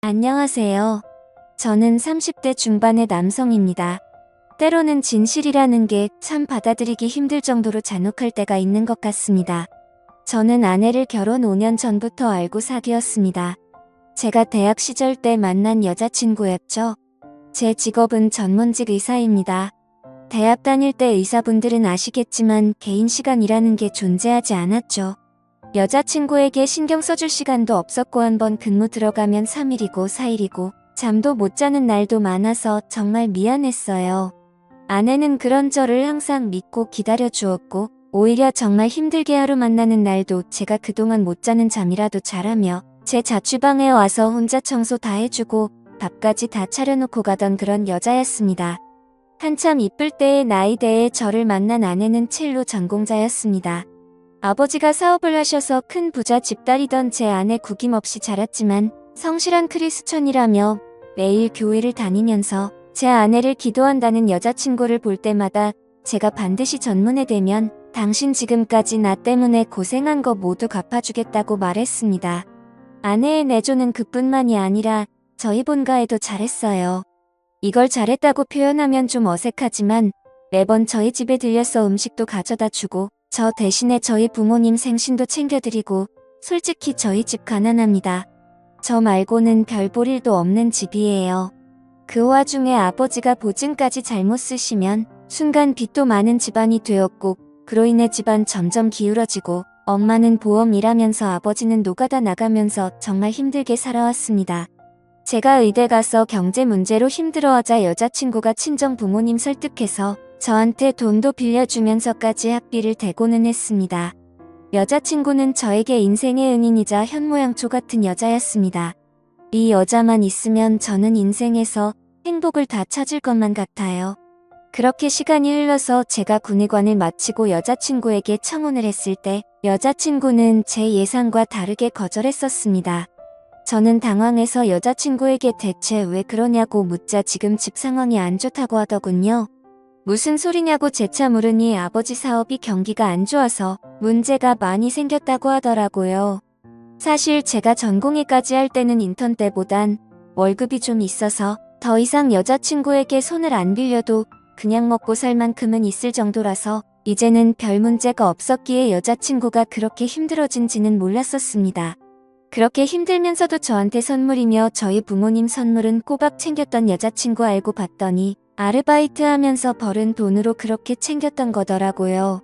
안녕하세요. 저는 30대 중반의 남성입니다. 때로는 진실이라는 게 참 받아들이기 힘들 정도로 잔혹할 때가 있는 것 같습니다. 저는 아내를 결혼 5년 전부터 알고 사귀었습니다. 제가 대학 시절 때 만난 여자친구였죠. 제 직업은 전문직 의사입니다. 대학 다닐 때 의사분들은 아시겠지만 개인 시간이라는 게 존재하지 않았죠. 여자친구에게 신경 써줄 시간도 없었고 한번 근무 들어가면 3일이고 4일이고 잠도 못 자는 날도 많아서 정말 미안했어요. 아내는 그런 저를 항상 믿고 기다려 주었고 오히려 정말 힘들게 하루 만나는 날도 제가 그동안 못 자는 잠이라도 자라며 제 자취방에 와서 혼자 청소 다 해주고 밥까지 다 차려놓고 가던 그런 여자였습니다. 한참 이쁠 때의 나이대에 저를 만난 아내는 첼로 전공자였습니다. 아버지가 사업을 하셔서 큰 부자 집딸이던 제 아내 구김없이 자랐지만 성실한 크리스천이라며 매일 교회를 다니면서 제 아내를 기도한다는 여자친구를 볼 때마다 제가 반드시 전문에 되면 당신 지금까지 나 때문에 고생한 거 모두 갚아주겠다고 말했습니다. 아내의 내조는 그뿐만이 아니라 저희 본가에도 잘했어요. 이걸 잘했다고 표현하면 좀 어색하지만 매번 저희 집에 들려서 음식도 가져다 주고 저 대신에 저희 부모님 생신도 챙겨드리고 솔직히 저희 집 가난합니다. 저 말고는 별 볼 일도 없는 집이에요. 그 와중에 아버지가 보증까지 잘못 쓰시면 순간 빚도 많은 집안이 되었고 그로 인해 집안 점점 기울어지고 엄마는 보험 일하면서 아버지는 노가다 나가면서 정말 힘들게 살아왔습니다. 제가 의대 가서 경제 문제로 힘들어하자 여자친구가 친정 부모님 설득해서 저한테 돈도 빌려주면서까지 학비를 대고는 했습니다. 여자친구는 저에게 인생의 은인이자 현모양처 같은 여자였습니다. 이 여자만 있으면 저는 인생에서 행복을 다 찾을 것만 같아요. 그렇게 시간이 흘러서 제가 군의관을 마치고 여자친구에게 청혼을 했을 때 여자친구는 제 예상과 다르게 거절했었습니다. 저는 당황해서 여자친구에게 대체 왜 그러냐고 묻자 지금 집 상황이 안 좋다고 하더군요. 무슨 소리냐고 재차 물으니 아버지 사업이 경기가 안 좋아서 문제가 많이 생겼다고 하더라고요. 사실 제가 전공의까지 할 때는 인턴 때보단 월급이 좀 있어서 더 이상 여자친구에게 손을 안 빌려도 그냥 먹고 살 만큼은 있을 정도라서 이제는 별 문제가 없었기에 여자친구가 그렇게 힘들어진지는 몰랐었습니다. 그렇게 힘들면서도 저한테 선물이며 저희 부모님 선물은 꼬박 챙겼던 여자친구 알고 봤더니 아르바이트 하면서 벌은 돈으로 그렇게 챙겼던 거더라고요.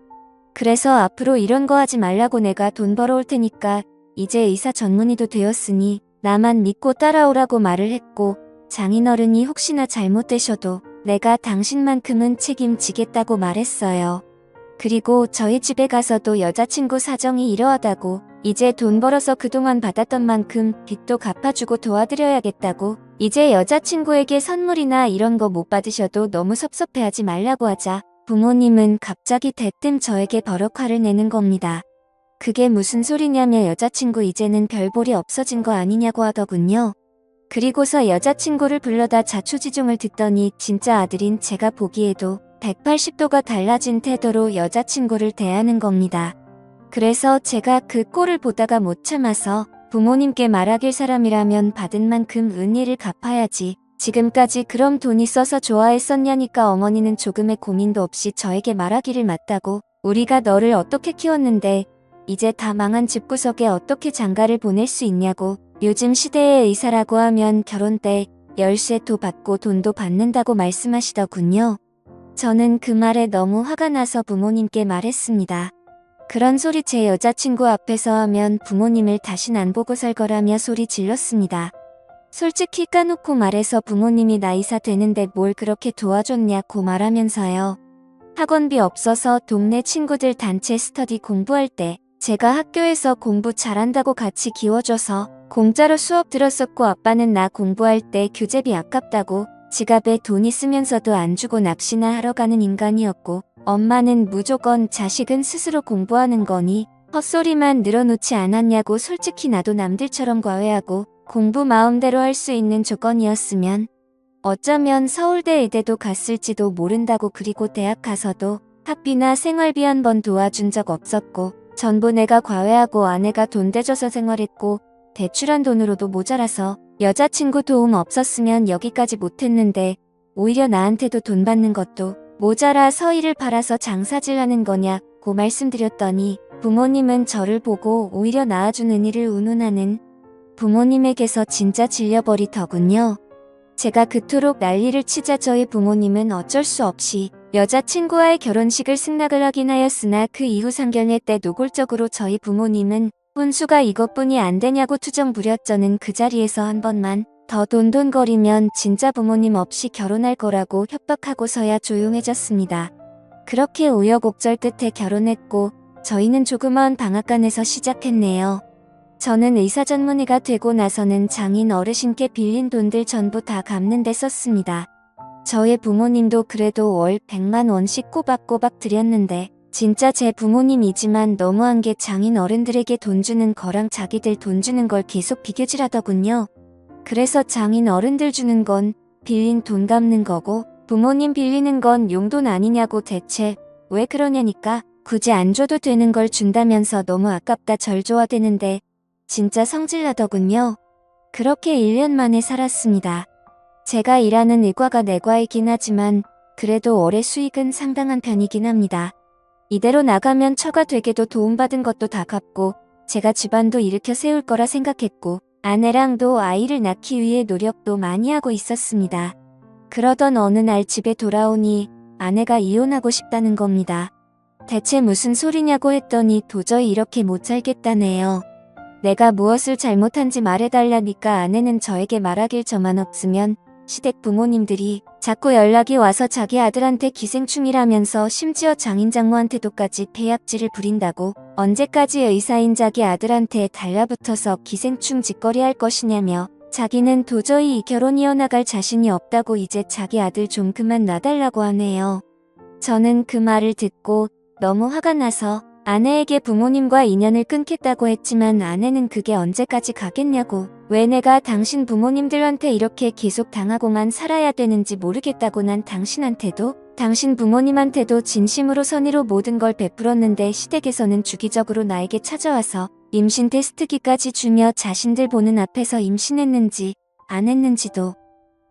그래서 앞으로 이런 거 하지 말라고 내가 돈 벌어올 테니까 이제 의사 전문의도 되었으니 나만 믿고 따라오라고 말을 했고 장인어른이 혹시나 잘못되셔도 내가 당신만큼은 책임지겠다고 말했어요. 그리고 저희 집에 가서도 여자친구 사정이 이러하다고 이제 돈 벌어서 그동안 받았던 만큼 빚도 갚아주고 도와드려야겠다고 이제 여자친구에게 선물이나 이런 거 못 받으셔도 너무 섭섭해하지 말라고 하자 부모님은 갑자기 대뜸 저에게 버럭 화를 내는 겁니다. 그게 무슨 소리냐며 여자친구 이제는 별 볼이 없어진 거 아니냐고 하더군요. 그리고서 여자친구를 불러다 자초지종을 듣더니 진짜 아들인 제가 보기에도 180도가 달라진 태도로 여자친구를 대하는 겁니다. 그래서 제가 그 꼴을 보다가 못 참아서 부모님께 말하길 사람이라면 받은 만큼 은혜를 갚아야지. 지금까지 그럼 돈 있어서 좋아했었냐니까 어머니는 조금의 고민도 없이 저에게 말하기를 맞다고 우리가 너를 어떻게 키웠는데 이제 다 망한 집구석에 어떻게 장가를 보낼 수 있냐고 요즘 시대의 의사라고 하면 결혼 때 열쇠도 받고 돈도 받는다고 말씀하시더군요. 저는 그 말에 너무 화가 나서 부모님께 말했습니다. 그런 소리 제 여자친구 앞에서 하면 부모님을 다신 안 보고 살 거라며 소리 질렀습니다. 솔직히 까놓고 말해서 부모님이 나 의사 되는데 뭘 그렇게 도와줬냐고 말하면서요. 학원비 없어서 동네 친구들 단체 스터디 공부할 때 제가 학교에서 공부 잘한다고 같이 기워줘서 공짜로 수업 들었었고 아빠는 나 공부할 때 교재비 아깝다고 지갑에 돈 있으면서도 안 주고 납치나 하러 가는 인간이었고 엄마는 무조건 자식은 스스로 공부하는 거니 헛소리만 늘어놓지 않았냐고 솔직히 나도 남들처럼 과외하고 공부 마음대로 할 수 있는 조건이었으면 어쩌면 서울대 의대도 갔을지도 모른다고 그리고 대학 가서도 학비나 생활비 한 번 도와준 적 없었고 전부 내가 과외하고 아내가 돈 대줘서 생활했고 대출한 돈으로도 모자라서 여자친구 도움 없었으면 여기까지 못했는데 오히려 나한테도 돈 받는 것도 모자라 서희를 팔아서 장사질 하는 거냐고 말씀드렸더니 부모님은 저를 보고 오히려 낳아준 일을 운운하는 부모님에게서 진짜 질려버리더군요. 제가 그토록 난리를 치자 저희 부모님은 어쩔 수 없이 여자친구와의 결혼식을 승낙을 하긴 하였으나 그 이후 상견례 때 노골적으로 저희 부모님은 혼수가 이것뿐이 안 되냐고 투정 부렸. 저는 그 자리에서 한 번만 더 돈돈거리면 진짜 부모님 없이 결혼할 거라고 협박하고서야 조용해졌습니다. 그렇게 우여곡절 끝에 결혼했고 저희는 조그마한 방앗간에서 시작했네요. 저는 의사 전문의가 되고 나서는 장인 어르신께 빌린 돈들 전부 다 갚는 데 썼습니다. 저의 부모님도 그래도 월 100만 원씩 꼬박꼬박 드렸는데 진짜 제 부모님이지만 너무한 게 장인 어른들에게 돈 주는 거랑 자기들 돈 주는 걸 계속 비교질하더군요. 그래서 장인 어른들 주는 건 빌린 돈 갚는 거고 부모님 빌리는 건 용돈 아니냐고 대체 왜 그러냐니까 굳이 안 줘도 되는 걸 준다면서 너무 아깝다 절조하대는데 진짜 성질나더군요. 그렇게 1년 만에 살았습니다. 제가 일하는 의과가 내과이긴 하지만 그래도 월의 수익은 상당한 편이긴 합니다. 이대로 나가면 처가 되게도 도움받은 것도 다 갚고 제가 집안도 일으켜 세울 거라 생각했고 아내랑도 아이를 낳기 위해 노력도 많이 하고 있었습니다. 그러던 어느 날 집에 돌아오니 아내가 이혼하고 싶다는 겁니다. 대체 무슨 소리냐고 했더니 도저히 이렇게 못 살겠다네요. 내가 무엇을 잘못한지 말해달라니까 아내는 저에게 말하길 저만 없으면 시댁 부모님들이 자꾸 연락이 와서 자기 아들한테 기생충이라면서 심지어 장인장모한테도까지 폐약질을 부린다고 언제까지 의사인 자기 아들한테 달라붙어서 기생충 짓거리 할 것이냐며 자기는 도저히 이 결혼 이어나갈 자신이 없다고 이제 자기 아들 좀 그만 놔달라고 하네요. 저는 그 말을 듣고 너무 화가 나서 아내에게 부모님과 인연을 끊겠다고 했지만 아내는 그게 언제까지 가겠냐고 왜 내가 당신 부모님들한테 이렇게 계속 당하고만 살아야 되는지 모르겠다고 난 당신한테도 당신 부모님한테도 진심으로 선의로 모든 걸 베풀었는데 시댁에서는 주기적으로 나에게 찾아와서 임신 테스트기까지 주며 자신들 보는 앞에서 임신했는지 안 했는지도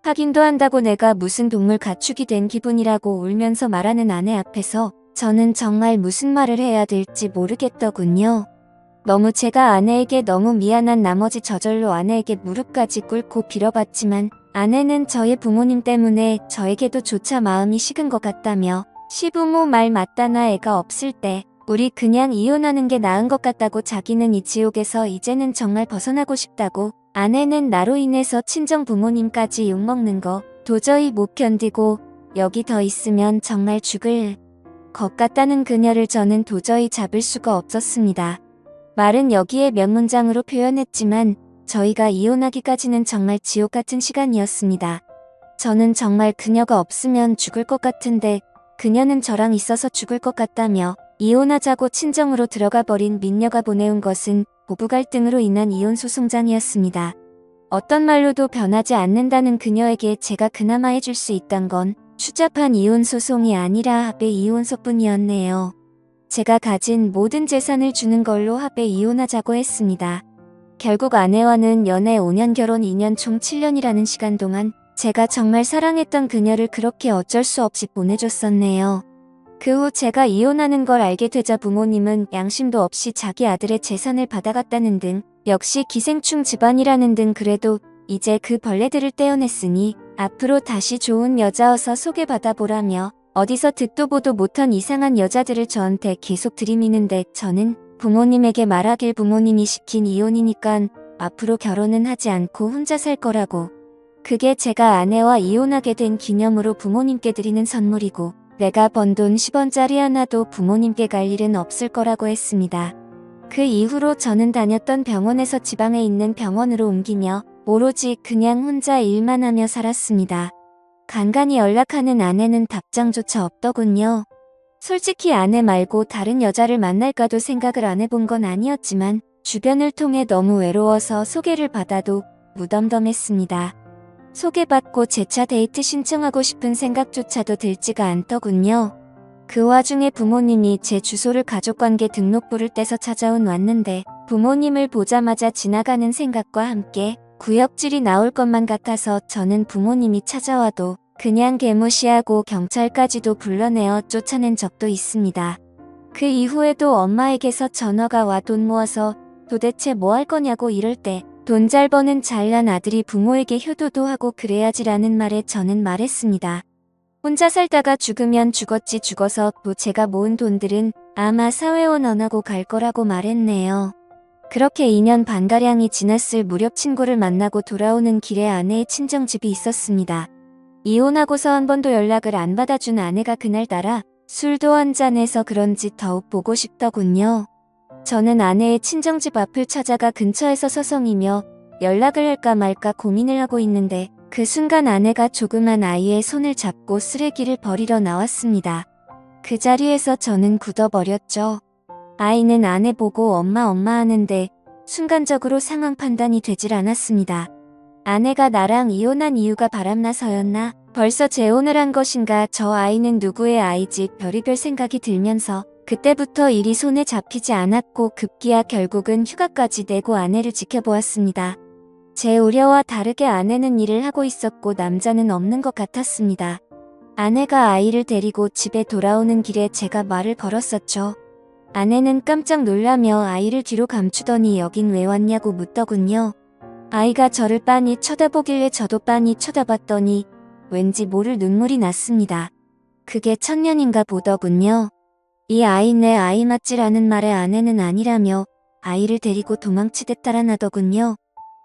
확인도 한다고 내가 무슨 동물 가축이 된 기분이라고 울면서 말하는 아내 앞에서 저는 정말 무슨 말을 해야 될지 모르겠더군요. 너무 제가 아내에게 너무 미안한 나머지 저절로 아내에게 무릎까지 꿇고 빌어봤지만 아내는 저의 부모님 때문에 저에게도 조차 마음이 식은 것 같다며 시부모 말 맞다나 애가 없을 때 우리 그냥 이혼하는 게 나은 것 같다고 자기는 이 지옥에서 이제는 정말 벗어나고 싶다고 아내는 나로 인해서 친정 부모님까지 욕먹는 거 도저히 못 견디고 여기 더 있으면 정말 죽을 것 같다는 그녀를 저는 도저히 잡을 수가 없었습니다. 말은 여기에 몇 문장으로 표현했지만 저희가 이혼하기까지는 정말 지옥 같은 시간이었습니다. 저는 정말 그녀가 없으면 죽을 것 같은데 그녀는 저랑 있어서 죽을 것 같다며 이혼하자고 친정으로 들어가 버린 민녀가 보내온 것은 부부 갈등으로 인한 이혼 소송장이었습니다. 어떤 말로도 변하지 않는다는 그녀에게 제가 그나마 해줄 수 있던 건 추잡한 이혼 소송이 아니라 합의 이혼서뿐이었네요. 제가 가진 모든 재산을 주는 걸로 합의 이혼하자고 했습니다. 결국 아내와는 연애 5년 결혼 2년 총 7년이라는 시간 동안 제가 정말 사랑했던 그녀를 그렇게 어쩔 수 없이 보내줬었네요. 그 후 제가 이혼하는 걸 알게 되자 부모님은 양심도 없이 자기 아들의 재산을 받아갔다는 등 역시 기생충 집안이라는 등 그래도 이제 그 벌레들을 떼어냈으니 앞으로 다시 좋은 여자어서 소개받아 보라며 어디서 듣도 보도 못한 이상한 여자들을 저한테 계속 들이미는데 저는 부모님에게 말하길 부모님이 시킨 이혼이니깐 앞으로 결혼은 하지 않고 혼자 살 거라고. 그게 제가 아내와 이혼하게 된 기념으로 부모님께 드리는 선물이고 내가 번 돈 10원짜리 하나도 부모님께 갈 일은 없을 거라고 했습니다. 그 이후로 저는 다녔던 병원에서 지방에 있는 병원으로 옮기며 오로지 그냥 혼자 일만 하며 살았습니다. 간간히 연락하는 아내는 답장조차 없더군요. 솔직히 아내 말고 다른 여자를 만날까도 생각을 안 해본 건 아니었지만 주변을 통해 너무 외로워서 소개를 받아도 무덤덤했습니다. 소개받고 재차 데이트 신청하고 싶은 생각조차도 들지가 않더군요. 그 와중에 부모님이 제 주소를 가족관계 등록부를 떼서 찾아온 왔는데 부모님을 보자마자 지나가는 생각과 함께 구역질이 나올 것만 같아서 저는 부모님이 찾아와도 그냥 개무시하고 경찰까지도 불러내어 쫓아낸 적도 있습니다. 그 이후에도 엄마에게서 전화가 와 돈 모아서 도대체 뭐 할 거냐고 이럴 때 돈 잘 버는 잘난 아들이 부모에게 효도도 하고 그래야지라는 말에 저는 말했습니다. 혼자 살다가 죽으면 죽었지 죽어서 또 제가 모은 돈들은 아마 사회원 안 하고 갈 거라고 말했네요. 그렇게 2년 반가량이 지났을 무렵 친구를 만나고 돌아오는 길에 아내의 친정집이 있었습니다. 이혼하고서 한 번도 연락을 안 받아준 아내가 그날따라 술도 한잔해서 그런지 더욱 보고 싶더군요. 저는 아내의 친정집 앞을 찾아가 근처에서 서성이며 연락을 할까 말까 고민을 하고 있는데 그 순간 아내가 조그만 아이의 손을 잡고 쓰레기를 버리러 나왔습니다. 그 자리에서 저는 굳어버렸죠. 아이는 아내 보고 엄마 하는데 순간적으로 상황 판단이 되질 않았습니다. 아내가 나랑 이혼한 이유가 바람나서였나? 벌써 재혼을 한 것인가? 저 아이는 누구의 아이지? 별의별 생각이 들면서 그때부터 일이 손에 잡히지 않았고 급기야 결국은 휴가까지 내고 아내를 지켜보았습니다. 제 우려와 다르게 아내는 일을 하고 있었고 남자는 없는 것 같았습니다. 아내가 아이를 데리고 집에 돌아오는 길에 제가 말을 걸었었죠. 아내는 깜짝 놀라며 아이를 뒤로 감추더니 여긴 왜 왔냐고 묻더군요. 아이가 저를 빤히 쳐다보길래 저도 빤히 쳐다봤더니 왠지 모를 눈물이 났습니다. 그게 천년인가 보더군요. 이 아이 내 아이 맞지라는 말에 아내는 아니라며 아이를 데리고 도망치듯 달아나더군요.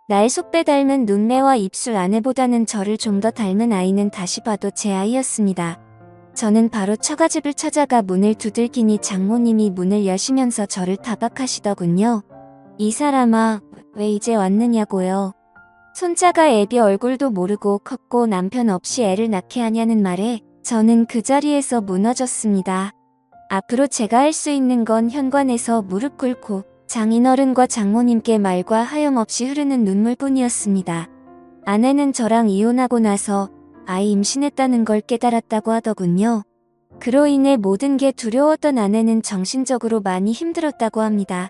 날 속배 닮은 눈매와 입술 아내보다는 저를 좀 더 닮은 아이는 다시 봐도 제 아이였습니다. 저는 바로 처가집을 찾아가 문을 두들기니 장모님이 문을 여시면서 저를 타박하시더군요. 이 사람아, 왜 이제 왔느냐고요. 손자가 애비 얼굴도 모르고 컸고 남편 없이 애를 낳게 하냐는 말에 저는 그 자리에서 무너졌습니다. 앞으로 제가 할 수 있는 건 현관에서 무릎 꿇고 장인어른과 장모님께 말과 하염없이 흐르는 눈물뿐이었습니다. 아내는 저랑 이혼하고 나서 아이 임신했다는 걸 깨달았다고 하더군요. 그로 인해 모든 게 두려웠던 아내는 정신적으로 많이 힘들었다고 합니다.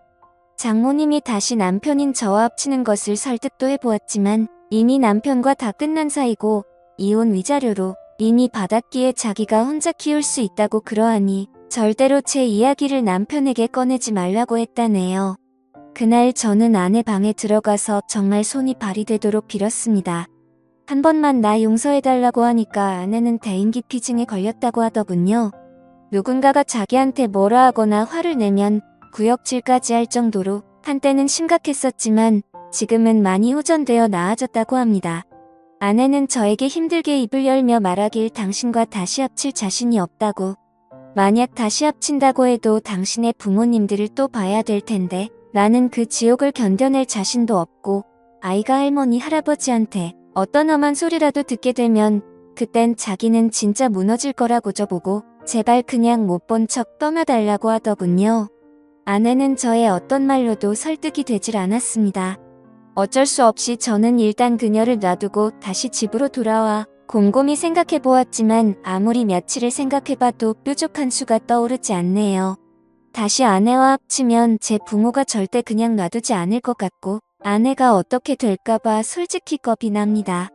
장모님이 다시 남편인 저와 합치는 것을 설득도 해보았지만 이미 남편과 다 끝난 사이고 이혼 위자료로 이미 받았기에 자기가 혼자 키울 수 있다고 그러하니 절대로 제 이야기를 남편에게 꺼내지 말라고 했다네요. 그날 저는 아내 방에 들어가서 정말 손이 발이 되도록 빌었습니다. 한 번만 나 용서해달라고 하니까 아내는 대인기피증에 걸렸다고 하더군요. 누군가가 자기한테 뭐라 하거나 화를 내면 구역질까지 할 정도로 한때는 심각했었지만 지금은 많이 호전되어 나아졌다고 합니다. 아내는 저에게 힘들게 입을 열며 말하길 당신과 다시 합칠 자신이 없다고. 만약 다시 합친다고 해도 당신의 부모님들을 또 봐야 될 텐데 나는 그 지옥을 견뎌낼 자신도 없고 아이가 할머니 할아버지한테 어떤 험한 소리라도 듣게 되면 그땐 자기는 진짜 무너질 거라고 저보고 제발 그냥 못 본 척 떠나달라고 하더군요. 아내는 저의 어떤 말로도 설득이 되질 않았습니다. 어쩔 수 없이 저는 일단 그녀를 놔두고 다시 집으로 돌아와 곰곰이 생각해보았지만 아무리 며칠을 생각해봐도 뾰족한 수가 떠오르지 않네요. 다시 아내와 합치면 제 부모가 절대 그냥 놔두지 않을 것 같고 아내가 어떻게 될까봐 솔직히 겁이 납니다.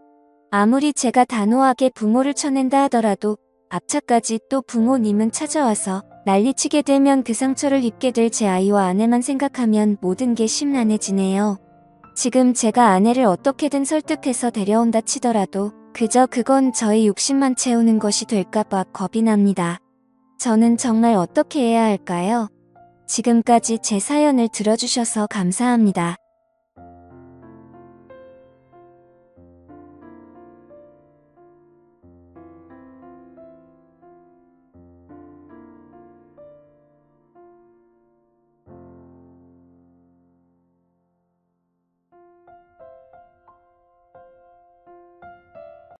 아무리 제가 단호하게 부모를 쳐낸다 하더라도 앞차까지 또 부모님은 찾아와서 난리치게 되면 그 상처를 입게 될 제 아이와 아내만 생각하면 모든 게 심란해지네요. 지금 제가 아내를 어떻게든 설득해서 데려온다 치더라도 그저 그건 저의 욕심만 채우는 것이 될까봐 겁이 납니다. 저는 정말 어떻게 해야 할까요? 지금까지 제 사연을 들어주셔서 감사합니다.